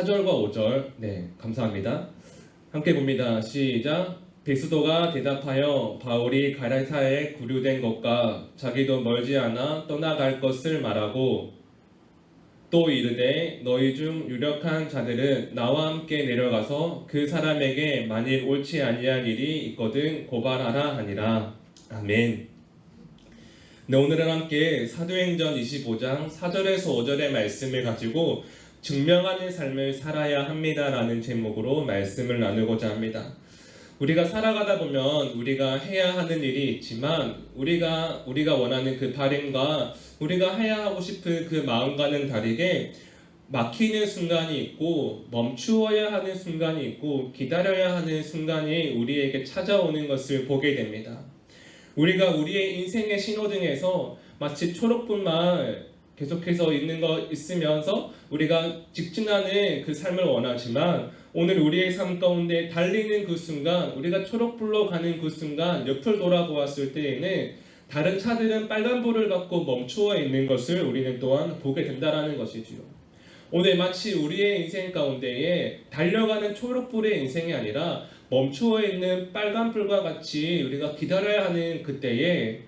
4절과 5절. 네, 감사합니다. 함께 봅니다. 시작. 베스도가 대답하여 바울이 가라사에 구류된 것과 자기도 멀지 않아 떠나갈 것을 말하고 또 이르되 너희 중 유력한 자들은 나와 함께 내려가서 그 사람에게 만일 옳지 아니한 일이 있거든 고발하라 하니라. 아멘. 네, 오늘은 함께 사도행전 25장 4절에서 5절의 말씀을 가지고 증명하는 삶을 살아야 합니다라는 제목으로 말씀을 나누고자 합니다. 우리가 살아가다 보면 우리가 해야 하는 일이 있지만 우리가 원하는 그 바램과 우리가 해야 하고 싶은 그 마음과는 다르게 막히는 순간이 있고 멈추어야 하는 순간이 있고 기다려야 하는 순간이 우리에게 찾아오는 것을 보게 됩니다. 우리가 우리의 인생의 신호등에서 마치 초록불만 계속해서 있으면서 우리가 직진하는 그 삶을 원하지만 오늘 우리의 삶 가운데 달리는 그 순간 우리가 초록불로 가는 그 순간 옆을 돌아보았을 때에는 다른 차들은 빨간불을 갖고 멈추어 있는 것을 우리는 또한 보게 된다는 것이지요. 오늘 마치 우리의 인생 가운데에 달려가는 초록불의 인생이 아니라 멈추어 있는 빨간불과 같이 우리가 기다려야 하는 그때에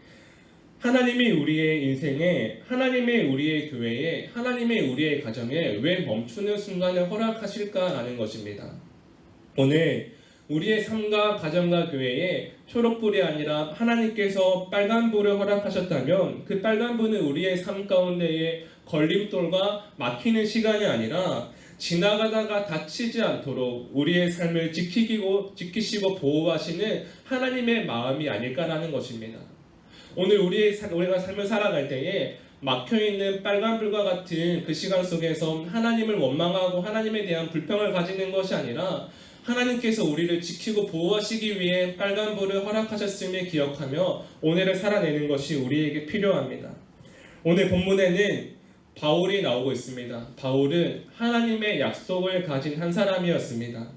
하나님이 우리의 인생에, 하나님의 우리의 교회에, 하나님의 우리의 가정에 왜 멈추는 순간을 허락하실까라는 것입니다. 오늘 우리의 삶과 가정과 교회에 초록불이 아니라 하나님께서 빨간불을 허락하셨다면 그 빨간불은 우리의 삶 가운데에 걸림돌과 막히는 시간이 아니라 지나가다가 다치지 않도록 우리의 삶을 지키시고 보호하시는 하나님의 마음이 아닐까라는 것입니다. 오늘 우리가 삶을 살아갈 때에 막혀있는 빨간불과 같은 그 시간 속에서 하나님을 원망하고 하나님에 대한 불평을 가지는 것이 아니라 하나님께서 우리를 지키고 보호하시기 위해 빨간불을 허락하셨음을 기억하며 오늘을 살아내는 것이 우리에게 필요합니다. 오늘 본문에는 바울이 나오고 있습니다. 바울은 하나님의 약속을 가진 한 사람이었습니다.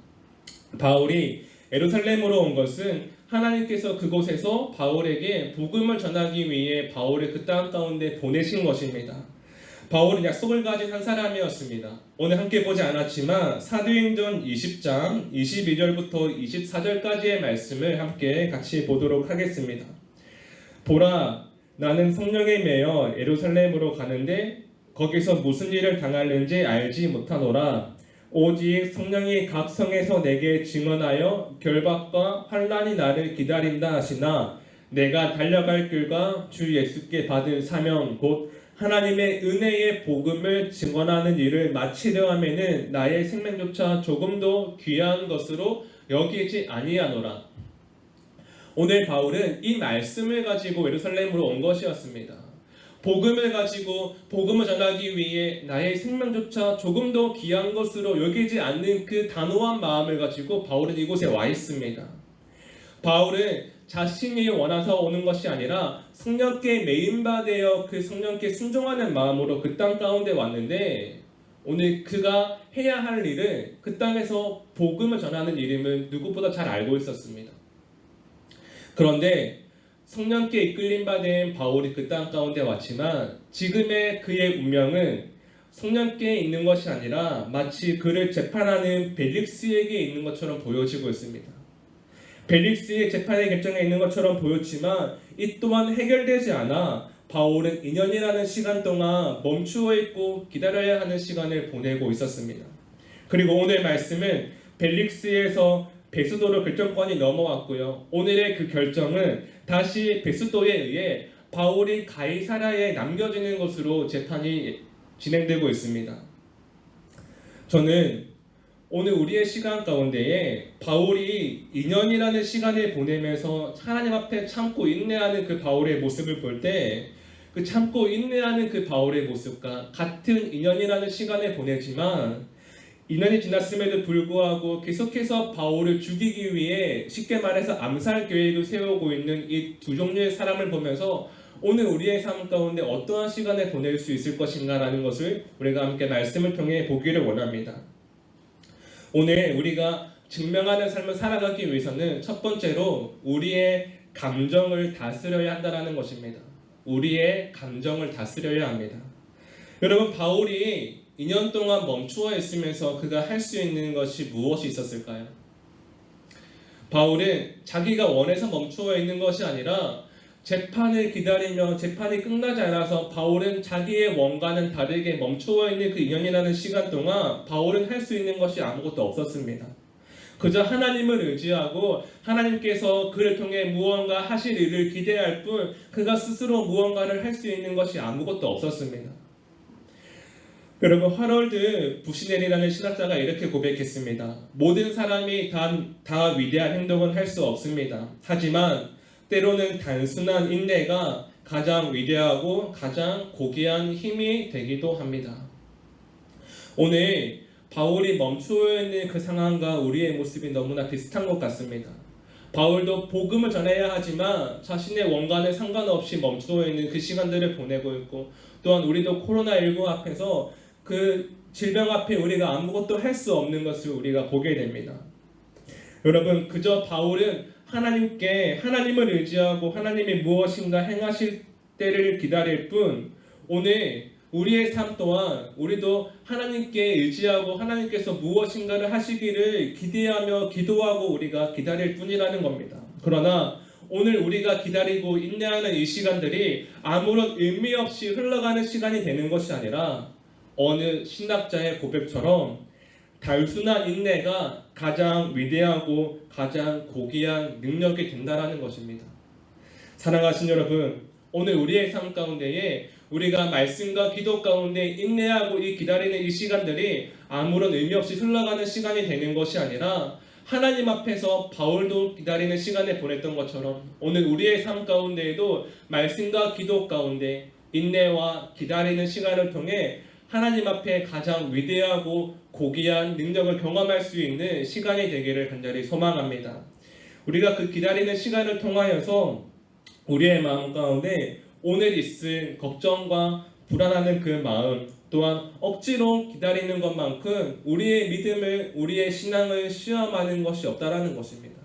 바울이 예루살렘으로 온 것은 하나님께서 그곳에서 바울에게 복음을 전하기 위해 바울을 그 땅 가운데 보내신 것입니다. 바울은 약속을 가진 한 사람이었습니다. 오늘 함께 보지 않았지만 사도행전 20장 22절부터 24절까지의 말씀을 함께 같이 보도록 하겠습니다. 보라, 나는 성령에 매여 예루살렘으로 가는데 거기서 무슨 일을 당하는지 알지 못하노라. 오직 성령이 각 성에서 내게 증언하여 결박과 환난이 나를 기다린다 하시나 내가 달려갈 길과 주 예수께 받은 사명 곧 하나님의 은혜의 복음을 증언하는 일을 마치려 하면은 나의 생명조차 조금도 귀한 것으로 여기지 아니하노라. 오늘 바울은 이 말씀을 가지고 예루살렘으로 온 것이었습니다. 복음을 가지고 복음을 전하기 위해 나의 생명조차 조금도 귀한 것으로 여기지 않는 그 단호한 마음을 가지고 바울은 이곳에 와 있습니다. 바울은 자신이 원해서 오는 것이 아니라 성령께 매인받아 그 성령께 순종하는 마음으로 그 땅 가운데 왔는데 오늘 그가 해야 할 일은 그 땅에서 복음을 전하는 일임을 누구보다 잘 알고 있었습니다. 그런데 성령께 이끌림 받은 바울이 그 땅 가운데 왔지만 지금의 그의 운명은 성령께 있는 것이 아니라 마치 그를 재판하는 벨릭스에게 있는 것처럼 보여지고 있습니다. 벨릭스의 재판의 결정에 있는 것처럼 보였지만 이 또한 해결되지 않아 바울은 2년이라는 시간 동안 멈추어 있고 기다려야 하는 시간을 보내고 있었습니다. 그리고 오늘 말씀은 벨릭스에서 베스도로 결정권이 넘어왔고요. 오늘의 그 결정은 다시 베스도에 의해 바울이 가이사랴에 남겨지는 것으로 재판이 진행되고 있습니다. 저는 오늘 우리의 시간 가운데에 바울이 2년이라는 시간을 보내면서 하나님 앞에 참고 인내하는 그 바울의 모습을 볼 때 그 참고 인내하는 그 바울의 모습과 같은 2년이라는 시간을 보내지만 2년이 지났음에도 불구하고 계속해서 바울을 죽이기 위해 쉽게 말해서 암살 계획을 세우고 있는 이 두 종류의 사람을 보면서 오늘 우리의 삶 가운데 어떠한 시간을 보낼 수 있을 것인가라는 것을 우리가 함께 말씀을 통해 보기를 원합니다. 오늘 우리가 증명하는 삶을 살아가기 위해서는 첫 번째로 우리의 감정을 다스려야 한다는 것입니다. 우리의 감정을 다스려야 합니다. 여러분, 바울이 2년 동안 멈추어 있으면서 그가 할 수 있는 것이 무엇이 있었을까요? 바울은 자기가 원해서 멈추어 있는 것이 아니라 재판을 기다리며 재판이 끝나지 않아서 바울은 자기의 원과는 다르게 멈추어 있는 그 2년이라는 시간 동안 바울은 할 수 있는 것이 아무것도 없었습니다. 그저 하나님을 의지하고 하나님께서 그를 통해 무언가 하실 일을 기대할 뿐 그가 스스로 무언가를 할 수 있는 것이 아무것도 없었습니다. 여러분, 하롤드 부시넬이라는 신학자가 이렇게 고백했습니다. 모든 사람이 다 위대한 행동은 할 수 없습니다. 하지만 때로는 단순한 인내가 가장 위대하고 가장 고귀한 힘이 되기도 합니다. 오늘 바울이 멈추어 있는 그 상황과 우리의 모습이 너무나 비슷한 것 같습니다. 바울도 복음을 전해야 하지만 자신의 원관에 상관없이 멈추어 있는 그 시간들을 보내고 있고, 또한 우리도 코로나19 앞에서 그 질병 앞에 우리가 아무것도 할 수 없는 것을 우리가 보게 됩니다. 여러분, 그저 바울은 하나님을 의지하고 하나님이 무엇인가 행하실 때를 기다릴 뿐, 오늘 우리의 삶 또한 우리도 하나님께 의지하고 하나님께서 무엇인가를 하시기를 기대하며 기도하고 우리가 기다릴 뿐이라는 겁니다. 그러나 오늘 우리가 기다리고 인내하는 이 시간들이 아무런 의미 없이 흘러가는 시간이 되는 것이 아니라 어느 신학자의 고백처럼 단순한 인내가 가장 위대하고 가장 고귀한 능력이 된다라는 것입니다. 사랑하신 여러분, 오늘 우리의 삶 가운데에 우리가 말씀과 기도 가운데 인내하고 기다리는 이 시간들이 아무런 의미 없이 흘러가는 시간이 되는 것이 아니라 하나님 앞에서 바울도 기다리는 시간을 보냈던 것처럼 오늘 우리의 삶 가운데에도 말씀과 기도 가운데 인내와 기다리는 시간을 통해 하나님 앞에 가장 위대하고 고귀한 능력을 경험할 수 있는 시간이 되기를 간절히 소망합니다. 우리가 그 기다리는 시간을 통하여서 우리의 마음 가운데 오늘 있을 걱정과 불안하는 그 마음, 또한 억지로 기다리는 것만큼 우리의 믿음을, 우리의 신앙을 시험하는 것이 없다라는 것입니다.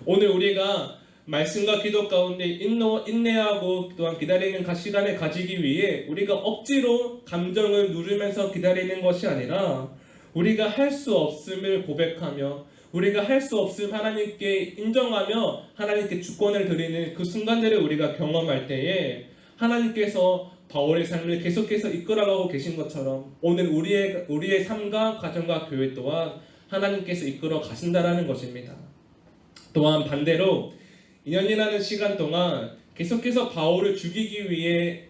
오늘 우리가 말씀과 기도 가운데 인내하고 또한 기다리는 시간을 가지기 위해 우리가 억지로 감정을 누르면서 기다리는 것이 아니라 우리가 할 수 없음을 고백하며 우리가 할 수 없음 하나님께 인정하며 하나님께 주권을 드리는 그 순간들을 우리가 경험할 때에 하나님께서 바울의 삶을 계속해서 이끌어가고 계신 것처럼 오늘 우리의 삶과 가정과 교회 또한 하나님께서 이끌어 가신다라는 것입니다. 또한 반대로 2년이라는 시간 동안 계속해서 바울을 죽이기 위해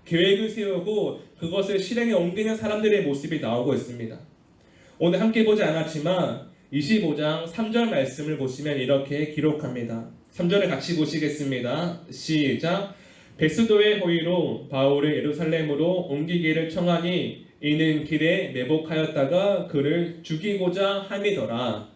계획을 세우고 그것을 실행에 옮기는 사람들의 모습이 나오고 있습니다. 오늘 함께 보지 않았지만 25장 3절 말씀을 보시면 이렇게 기록합니다. 3절을 같이 보시겠습니다. 시작. 베스도의 호의로 바울을 예루살렘으로 옮기기를 청하니 이는 길에 매복하였다가 그를 죽이고자 함이더라.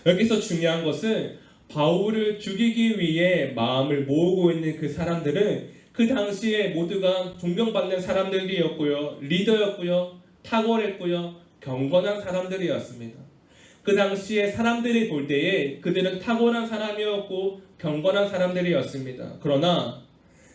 여기서 중요한 것은 바울을 죽이기 위해 마음을 모으고 있는 그 사람들은 그 당시에 모두가 존경받는 사람들이었고요, 리더였고요, 탁월했고요, 경건한 사람들이었습니다. 그 당시에 사람들이 볼 때에 그들은 탁월한 사람이었고 경건한 사람들이었습니다. 그러나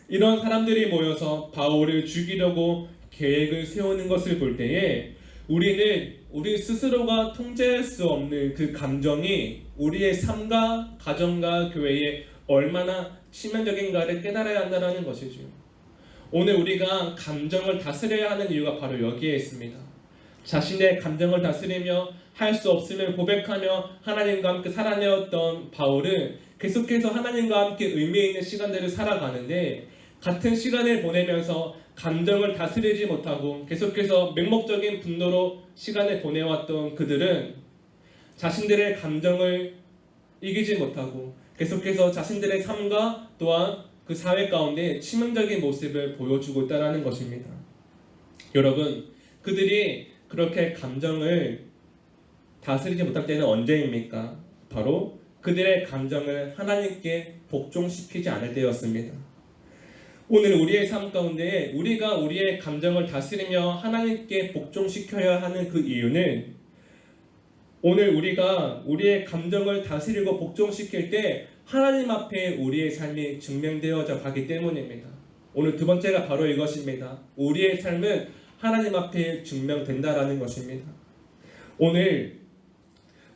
이런 사람들이 모여서 바울을 죽이려고 계획을 세우는 것을 볼 때에 우리 스스로가 통제할 수 없는 그 감정이 우리의 삶과 가정과 교회에 얼마나 치명적인가를 깨달아야 한다는 것이죠. 오늘 우리가 감정을 다스려야 하는 이유가 바로 여기에 있습니다. 자신의 감정을 다스리며 할 수 없음을 고백하며 하나님과 함께 살아내었던 바울은 계속해서 하나님과 함께 의미 있는 시간들을 살아가는데 같은 시간을 보내면서 감정을 다스리지 못하고 계속해서 맹목적인 분노로 시간을 보내왔던 그들은 자신들의 감정을 이기지 못하고 계속해서 자신들의 삶과 또한 그 사회 가운데 치명적인 모습을 보여주고 있다는 것입니다. 여러분, 그들이 그렇게 감정을 다스리지 못할 때는 언제입니까? 바로 그들의 감정을 하나님께 복종시키지 않을 때였습니다. 오늘 우리의 삶 가운데 우리가 우리의 감정을 다스리며 하나님께 복종시켜야 하는 그 이유는 오늘 우리가 우리의 감정을 다스리고 복종시킬 때 하나님 앞에 우리의 삶이 증명되어져 가기 때문입니다. 오늘 두 번째가 바로 이것입니다. 우리의 삶은 하나님 앞에 증명된다라는 것입니다. 오늘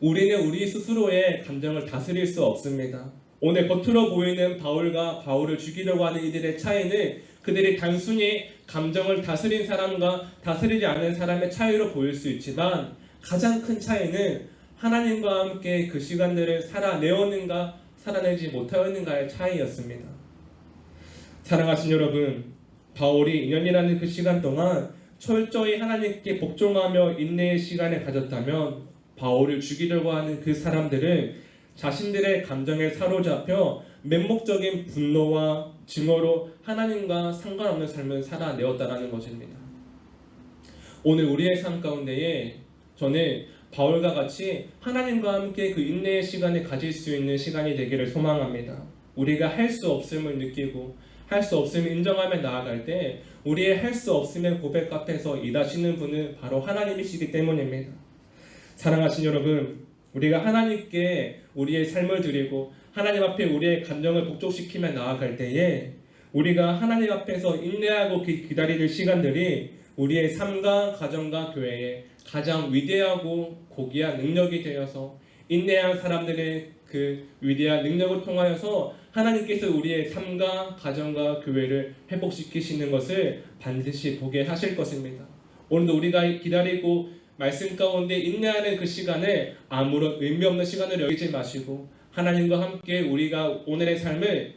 우리는 우리 스스로의 감정을 다스릴 수 없습니다. 오늘 겉으로 보이는 바울과 바울을 죽이려고 하는 이들의 차이는 그들이 단순히 감정을 다스린 사람과 다스리지 않은 사람의 차이로 보일 수 있지만 가장 큰 차이는 하나님과 함께 그 시간들을 살아내었는가 살아내지 못하였는가의 차이였습니다. 사랑하신 여러분, 바울이 2년이라는 그 시간 동안 철저히 하나님께 복종하며 인내의 시간을 가졌다면 바울을 죽이려고 하는 그 사람들은 자신들의 감정에 사로잡혀 맹목적인 분노와 증오로 하나님과 상관없는 삶을 살아내었다라는 것입니다. 오늘 우리의 삶 가운데에 저는 바울과 같이 하나님과 함께 그 인내의 시간을 가질 수 있는 시간이 되기를 소망합니다. 우리가 할 수 없음을 느끼고 할 수 없음을 인정하며 나아갈 때 우리의 할 수 없음의 고백 앞에서 일하시는 분은 바로 하나님이시기 때문입니다. 사랑하신 여러분, 우리가 하나님께 우리의 삶을 드리고 하나님 앞에 우리의 감정을 복종시키며 나아갈 때에 우리가 하나님 앞에서 인내하고 기다리는 시간들이 우리의 삶과 가정과 교회에 가장 위대하고 고귀한 능력이 되어서 인내한 사람들의 그 위대한 능력을 통하여서 하나님께서 우리의 삶과 가정과 교회를 회복시키시는 것을 반드시 보게 하실 것입니다. 오늘도 우리가 기다리고 말씀 가운데 인내하는 그 시간을 아무런 의미 없는 시간으로 여기지 마시고 하나님과 함께 우리가 오늘의 삶을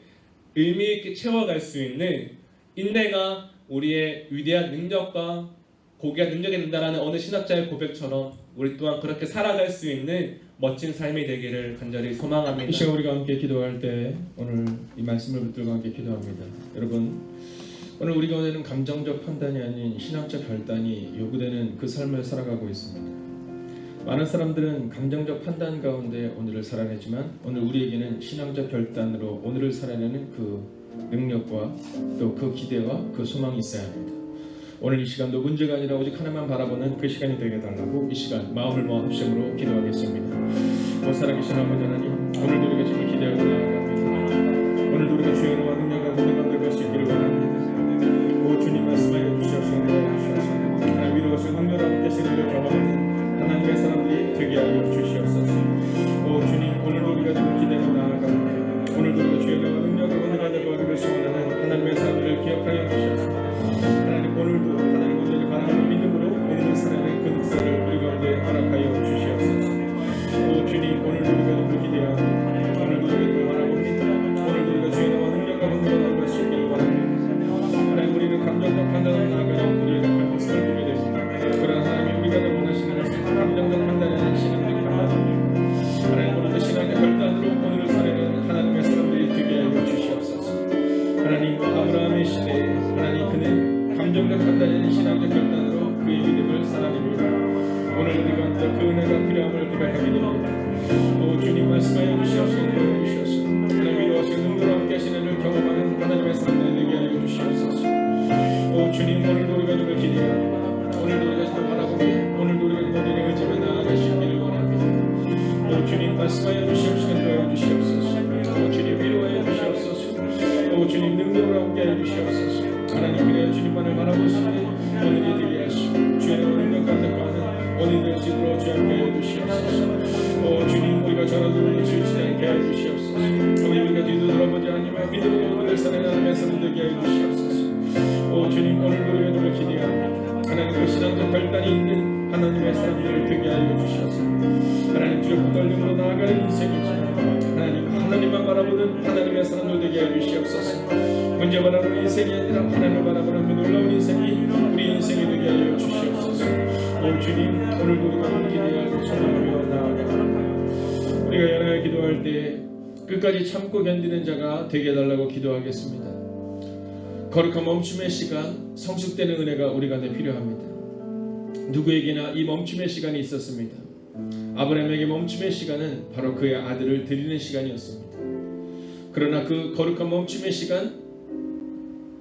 의미 있게 채워갈 수 있는 인내가 우리의 위대한 능력과 고귀한 능력이 된다라는 어느 신학자의 고백처럼 우리 또한 그렇게 살아갈 수 있는 멋진 삶이 되기를 간절히 소망합니다. 이 시간 우리가 함께 기도할 때 오늘 이 말씀을 붙들고 함께 기도합니다. 여러분, 오늘 우리 가운데는 감정적 판단이 아닌 신학적 결단이 요구되는 그 삶을 살아가고 있습니다. 많은 사람들은 감정적 판단 가운데 오늘을 살아내지만 오늘 우리에게는 신앙적 결단으로 오늘을 살아내는 그 능력과 또 그 기대와 그 소망이 있어야 합니다. 오늘 이 시간도 문제가 아니라 오직 하나만 바라보는 그 시간이 되게 달라고 이 시간 마음을 모아 합심으로 기도하겠습니다. 살아계신 아버지 하나님, 오늘도 우리가 지금 기대하고 나아갑니다. 오늘도 우리가 주의 은혜와 능력을 모든 만들 수 있기를 원합니다. 오 주님, 말씀하여 주시옵소서. 하나님 위로하시고 능력하고 계시는 일을 경험하는 하나님의 사람들이 되게 하여 주시옵소서. 오 주님, 오늘도 우리가 지금 기대하고 나아갑니다. 오늘도 우리가 주의 은혜와 능력을 원하는 것을 원하는 하나님의 사람들을 기억하여 주시옵소서. 하나님, 오늘도 하나님 오늘을 바라는 믿음으로 오늘을 살아내는 그 늑사를 우리 가운데 허락하여 주시옵소서. 오 주님, 오늘도 우리가 좀 기대하고 오늘도 우리가 좀 바라봅니다. 오늘도 우리가 주의 나와 능력과 분노가 나갈 수 있기를 원합니다. 하나님, 우리는 감정적 판단으로 나아가는 우리의 약한 모습을 보게 됩니다. 그러나 하나님, 우리가 더 원하시는 것은 감정적 판단이 아닌 신앙적 판단입니다. 하나님, 오늘도 신앙적 결단으로 오늘을 살아내는 하나님의 사람들이 되게 하여 주시옵소서. 하나님, 아브라함의 시대에 하나님 그는 감정적 판단이 아닌 신앙적 결단으로 그의 믿음을 살아냅니다. 오늘 우리가 또 그 은혜가 필요함을 고백하게 됩니다. 오 주님, 말씀하여 주시옵소서. 하나님, 위로하시고 능력과 함께 하시는 일을 경험하는 하나님의 사람들이 되게 하여 주시옵소서. 오 주님, 오늘도 우리가 주를 기대하고 오늘도 우리가 주를 바라보고 오늘도 우리가 주를 의지하며 나아가시기를 원합니다. 오 주님, 말씀하여 주시옵소서. 도와여 주시옵소서. 오 주님, 위로하여 주시옵소서. 오 주님, 능력으로 함께 하여 주시옵소서. 하나님, 그래야 주님만을 바라볼 수 있는 오늘이 되게 하시고 주의 능력 가득하는 오늘 될 수 있도록 주 함께 하여 주시옵소서. 오 주님, 우리가 저러도 지치지 않게 하여 주시옵소서. 오늘 우리가 뒤돌아보지 않으며 믿음으로 오늘 살아가는 하나님의 사람 되게 하여 주시옵소서. 오 주님, 오늘도 우리가 주를 기대합니다. 하나님, 그 신앙적 결단이 있는 하나님의 사람들을 되게 하여 주시옵소서. 하나님, 주의 붙들림으로 나아가는 인생이지만 하나님만 바라보는 하나님의 사람들 되게 하여 주시옵소서. 문제 바라보는 인생이 아니라 하나님을 바라보는 그 놀라운 인생이 우리 인생이 되게 하여 주시옵소서. 오 주님, 오늘도 우리가 기대하고 소망하며 나아갑니다. 우리가 연하게 기도할 때 끝까지 참고 견디는 자가 되게 해달라고 기도하겠습니다. 거룩한 멈춤의 시간, 성숙되는 은혜가 우리 가운데 필요합니다. 누구에게나 이 멈춤의 시간이 있었습니다. 아브라함에게 멈춤의 시간은 바로 그의 아들을 드리는 시간이었습니다. 그러나 그 거룩한 멈춤의 시간,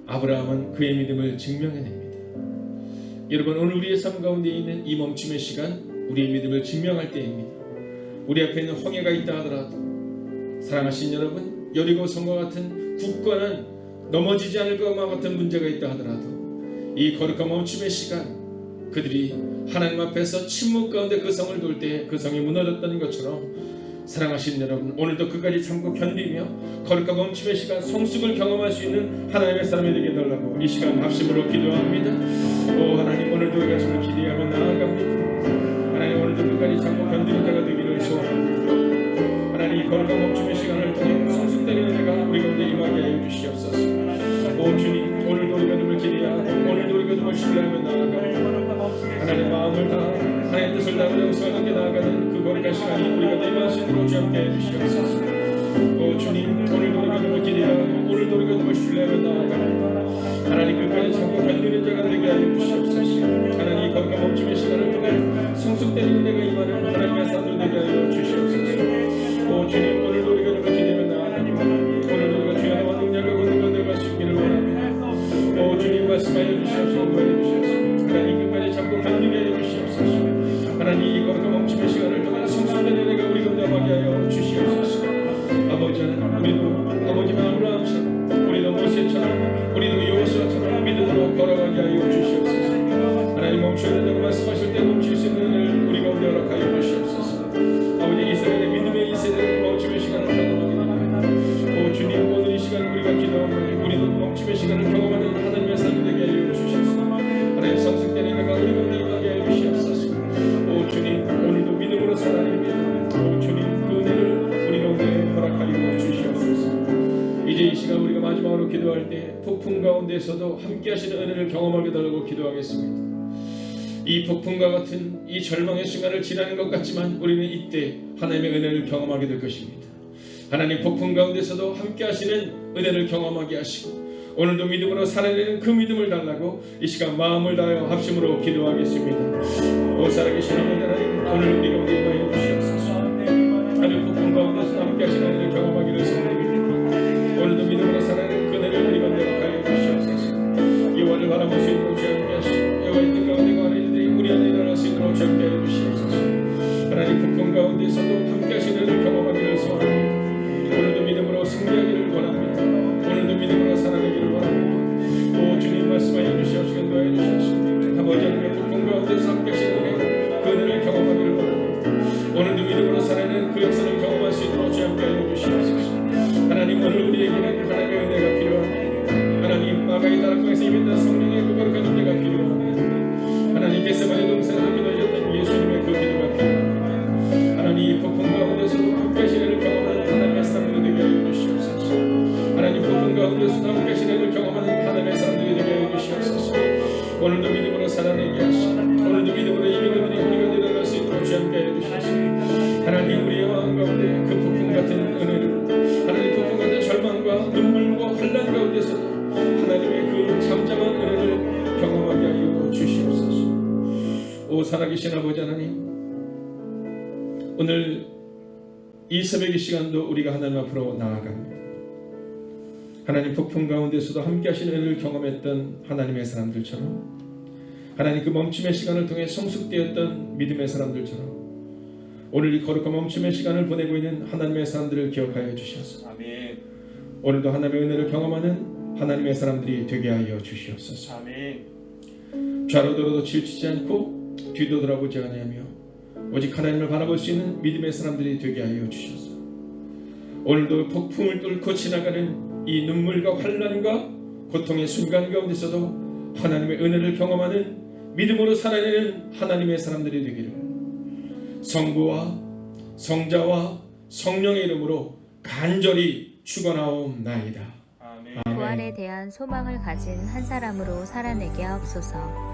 아브라함은 그의 믿음을 증명해냅니다. 여러분, 오늘 우리의 삶 가운데 있는 이 멈춤의 시간, 우리의 믿음을 증명할 때입니다. 우리 앞에 있는 홍해가 있다 하더라도, 사랑하신 여러분, 여리고 성과 같은 굳건한 넘어지지 않을 것만 같은 문제가 있다 하더라도 이 거룩한 멈춤의 시간, 그들이 하나님 앞에서 침묵 가운데 그 성을 돌 때 그 성이 무너졌던 것처럼 사랑하신 여러분, 오늘도 끝까지 참고 견디며 거룩한 멈춤의 시간, 성숙을 경험할 수 있는 하나님의 사람이 되게 해달라고 이 시간 합심으로 기도합니다. 오 하나님, 오늘도 우리가 정말 기대하며 나아갑니다. 하나님, 오늘도 끝까지 참고 견디는 자가 되기를 소원합니다. 하나님, 이 거룩한 멈춤의 시간을 통해 성숙되는 은혜가 우리 가운데 임하게 하여 주시옵소서. 오 주님, 오늘도 우리가 주를 기대하고 오늘도 우리가 주를 신뢰하며 나아갑니다. 하나님, 마음을 다 하나님 뜻을 다하고 영성을 함께 나아가는 그 거룩한 시간이 우리가 임하시도록 주 함께 해주시옵소서. 오 주님, 오늘도 우리가 주를 기대하고 오늘도 우리가 주를 신뢰하며 나아갑니다. 하나님, 끝까지 참고 견디는 자가 되게 하여 주시옵소서. 하나님, 이 거룩한 멈춤의 시간을 통해 성숙되는 은혜가 임하는 하나님의 사람들 되게 하여 주시옵소서. 오 주님, 오늘도 우리가 주를 기대하며 나아갑니다. 오늘도 우리가 주의 나와 능력하고 능력을 받을 수 있기를 원합니다. 오 주님, 말씀하여 주시옵소서. 공부해 주시옵소서. 하나님, 끝까지 참고 견디게 하여 주시옵소서. 하나님, 이 거룩한 멈춤의 시간을 통해 성숙된 은혜가 우리 가운데 임하게 하여 주시옵소서. 아버지 하나님, 우리도 아버지 아브라함처럼, 우리도 모세처럼, 우리도 여호수아처럼 믿음으로 걸어가게 하여 주시옵소서. 하나님, 멈춰야 된다고 말씀하실 때 멈출 수 있는 은혜를 우리 가운데 허락하여 주시옵소서. 아버지, 이스라엘의 믿음의 이 세대를 멈춤의 시간을 경험하게 됩니다. 오 주님, 오늘 이 시간 우리가 기도하고 우리도 멈춤의 시간을 경험하는 하나님의 삶이 되게 하여 주시옵소서. 하나님, 성숙된 은혜가 우리 가운데 임하게 하여 주시옵소서. 오 주님, 오늘도 믿음으로 살아냅니다. 오 주님, 그 은혜를 우리 가운데 허락하여 주시옵소서. 이제 이 시간 우리가 마지막으로 기도할 때 폭풍 가운데서도 함께 하시는 은혜를 경험하게 달라고 기도하겠습니다. 이 폭풍과 같은 이 절망의 순간을 지나는 것 같지만 우리는 이때 하나님의 은혜를 경험하게 될 것입니다. 하나님, 폭풍 가운데서도 함께 하시는 은혜를 경험하게 하시고 오늘도 믿음으로 살아내는 그 믿음을 달라고 이 시간 마음을 다하여 합심으로 기도하겠습니다. 오 살아계신 아버지 하나님, 오늘 우리 가운데 임하여 주시옵소서. 하나님, 폭풍 가운데서 함께 하시는 은혜를 경험하기를 소원합니다. 오늘도 믿음으로 살아내는 그 은혜를 우리 가운데 허락하여 주시옵소서. 여호와를 바라볼 수 있도록 주 함께 하시고 여호와의 뜻 가운데 거하는 이들이 우리 안에 일어날 수 있도록 주 함께 해 주시옵소서. 하나님, 폭풍 가운데서도 함께 하시는 은혜를 경험하기를 소원합니다. 오늘도 믿음으로 승리하기를 원합니다. 오늘도 믿음으로 살아내기를 원합니다. 오 주님, 말씀하여 주시옵시고 도와해 주시옵시고 아버지 하나님의 폭풍 가운데서 함께 하시는 은혜, 그 은혜를 경험하기를 원합니다. 오늘도 믿음으로 살아내는 그 역사를 경험할 수 있도록 주 함께 해 주시옵소서. 하나님, 오늘 우리에게는 하나님의 은혜가 필요합니다. 하나님, 마가의 다락방에서 임했던 성령의 그 거룩한 은혜가 필요합니다. 하나님, 겟세마네 동산에서 기도하셨던 예수님의 그 기도가 필요합니다. 하나님, 이 폭풍 가운데서도 함께 하시는 은혜를 경험하는 하나님의 사람들이 되게 하여 주시옵소서. 하나님, 폭풍 가운데서도 함께 하시는 은혜를 경험하는 하나님의 사람들이 되게 하여 주시옵소서. 오늘도 믿음으로 살아내게 하시고 오늘도 믿음으로 이 믿음이 우리가 내려갈 수 있도록 주 함께 해 주시옵소서. 하나님, 우리의 마음 가운데 그 폭풍 같은 은혜를, 하나님 폭풍 같은 절망과 눈물과 환난 가운데서도 하나님의 그 잠잠한 은혜를 경험하게 하여 주시옵소서. 오 살아계신 아버지 하나님, 오늘 이 새벽의 시간도 우리가 하나님 앞으로 나아갑니다. 하나님, 폭풍 가운데서도 함께 하시는 은혜를 경험했던 하나님의 사람들처럼, 하나님 그 멈춤의 시간을 통해 성숙되었던 믿음의 사람들처럼 오늘 이 거룩한 멈춤의 시간을 보내고 있는 하나님의 사람들을 기억하여 주시옵소서. 아멘. 오늘도 하나님의 은혜를 경험하는 하나님의 사람들이 되게 하여 주시옵소서. 아멘. 좌로 돌아도 치우치지 않고 뒤도 돌아보지 않으며 오직 하나님을 바라볼 수 있는 믿음의 사람들이 되게 하여 주시옵소서. 오늘도 폭풍을 뚫고 지나가는 이 눈물과 환난과 고통의 순간 가운데서도 하나님의 은혜를 경험하는 믿음으로 살아내는 하나님의 사람들이 되기를 성부와 성자와 성령의 이름으로 간절히 축원하옵나이다. 아멘. 부활에 대한 소망을 가진 한 사람으로 살아내게 하옵소서.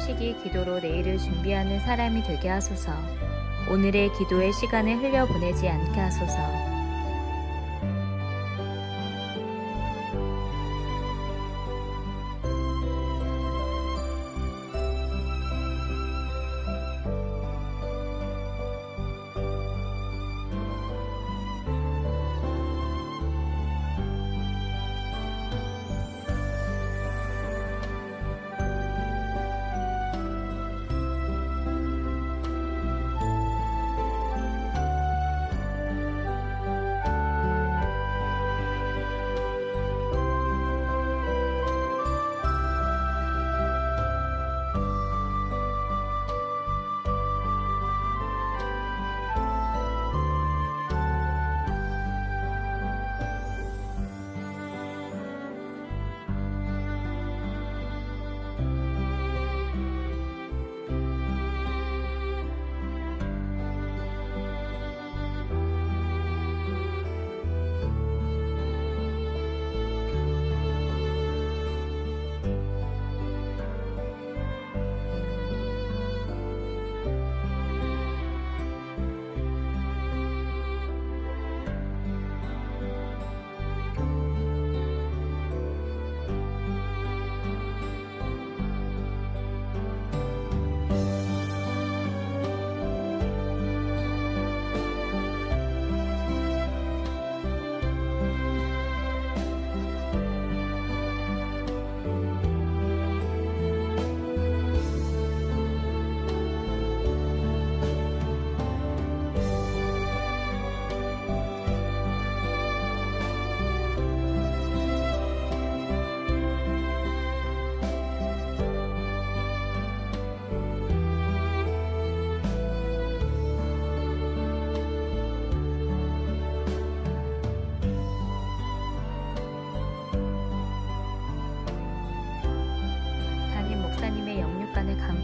휴식이 기도로 내일을 준비하는 사람이 되게 하소서. 오늘의 기도의 시간을 흘려보내지 않게 하소서.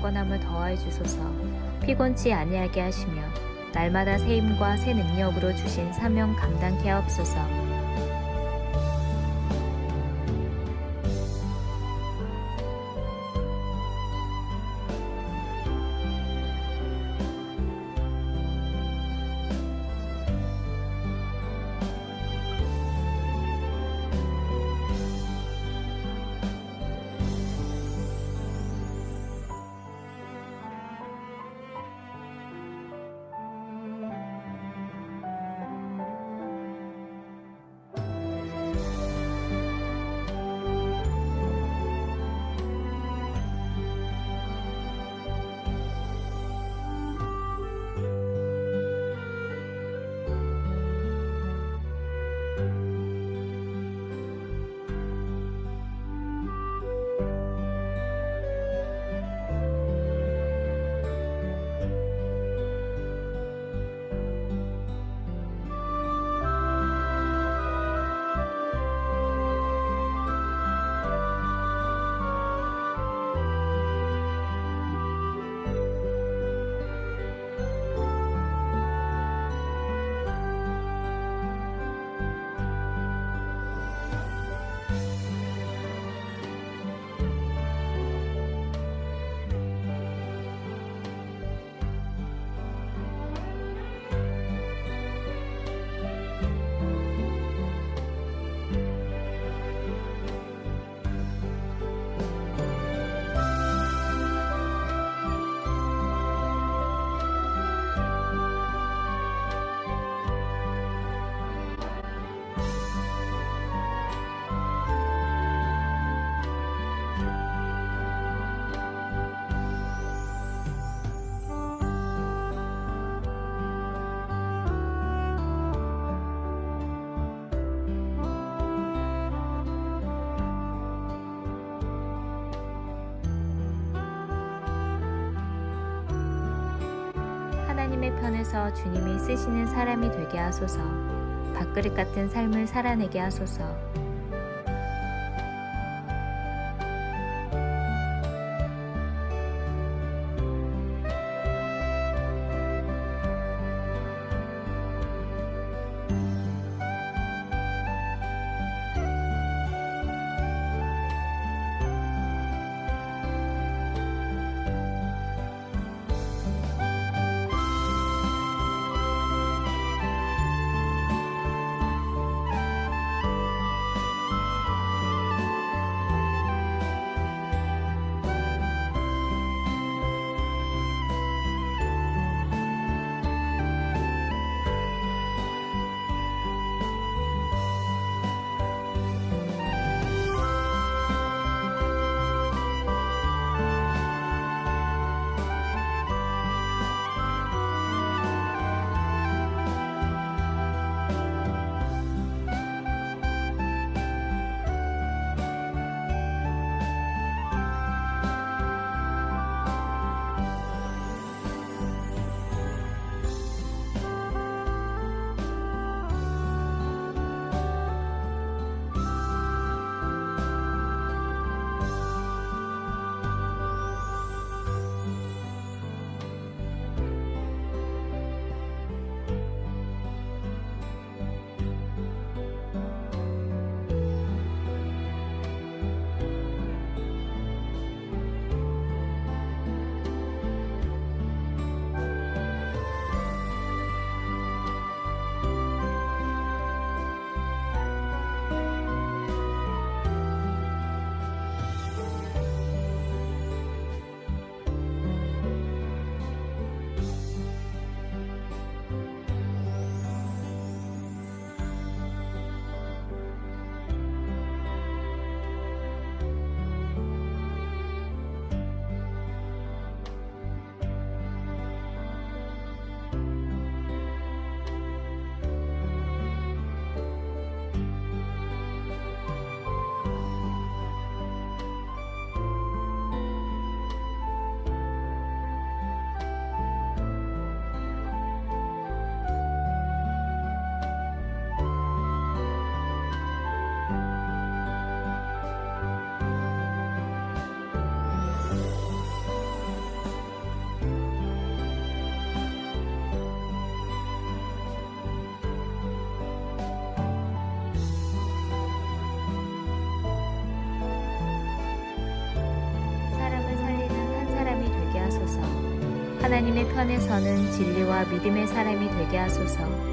강건함을 더하여 주소서. 피곤치 아니하게 하시며 날마다 새 힘과 새 능력으로 주신 사명 감당케 하옵소서. 하나님의 편에서 주님이 쓰시는 사람이 되게 하소서. 밥그릇 같은 삶을 살아내게 하소서. 하나님의 편에 서는 진리와 믿음의 사람이 되게 하소서.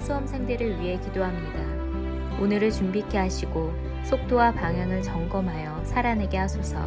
수험생들을 위해 기도합니다. 오늘을 준비케 하시고 속도와 방향을 점검하여 살아내게 하소서.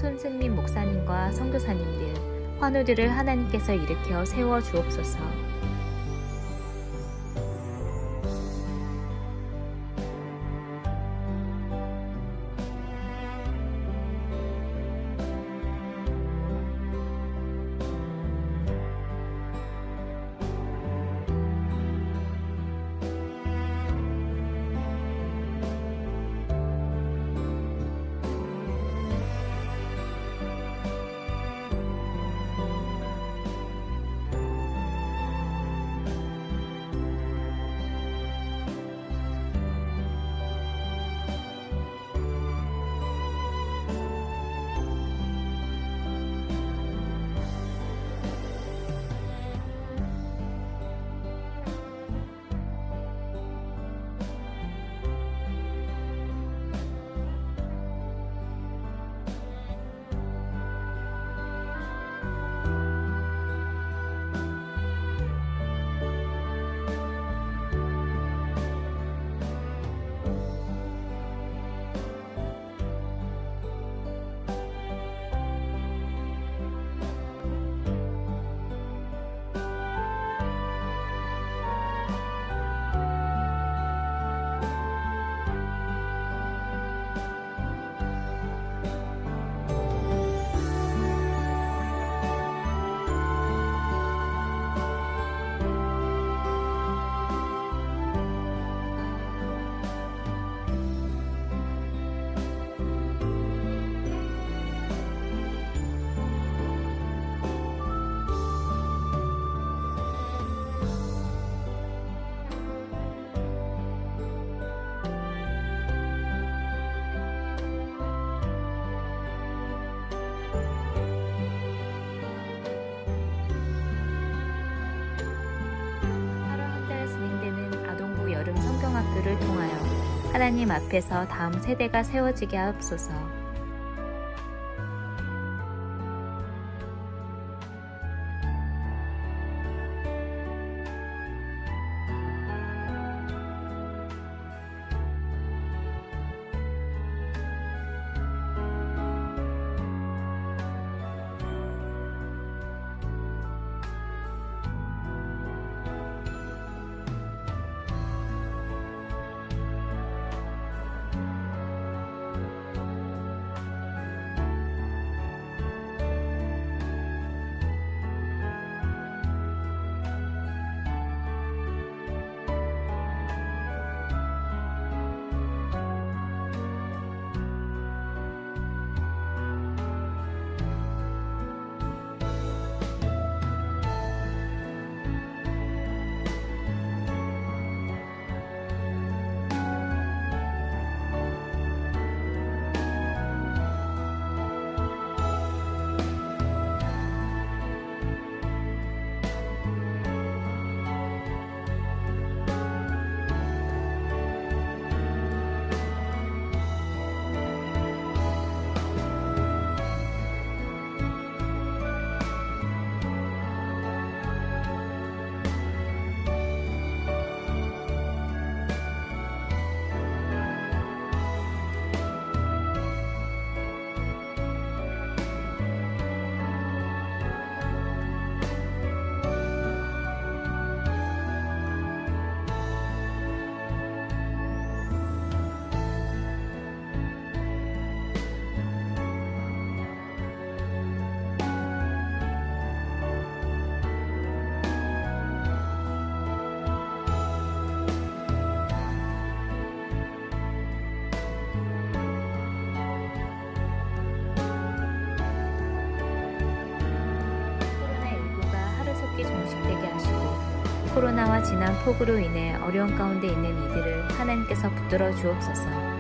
손승민 목사님과 선교사님들, 환우들을 하나님께서 일으켜 세워 주옵소서. 자녀들을 통하여 하나님 앞에서 다음 세대가 세워지게 하옵소서. 종식되게 하시고 코로나와 지난 폭우로 인해 어려운 가운데 있는 이들을 하나님께서 붙들어 주옵소서.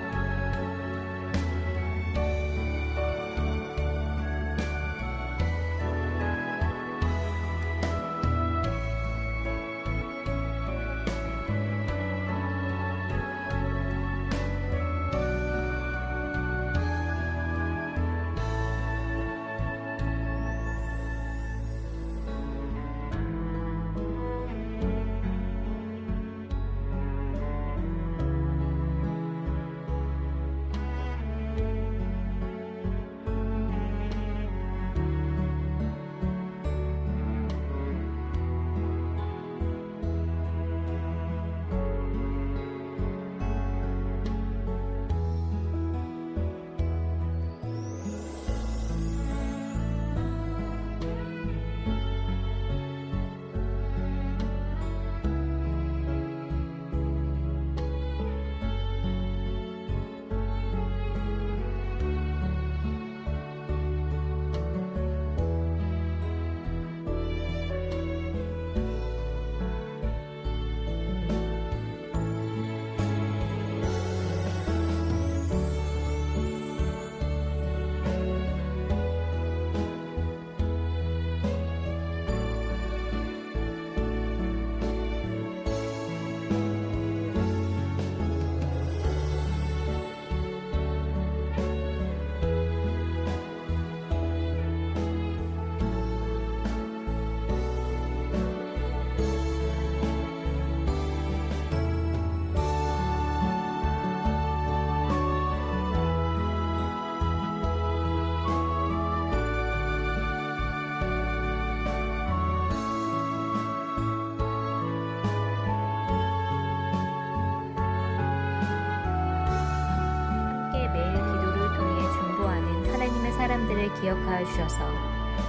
사람들을 기억하여 주셔서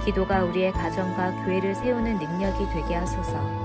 기도가 우리의 가정과 교회를 세우는 능력이 되게 하소서.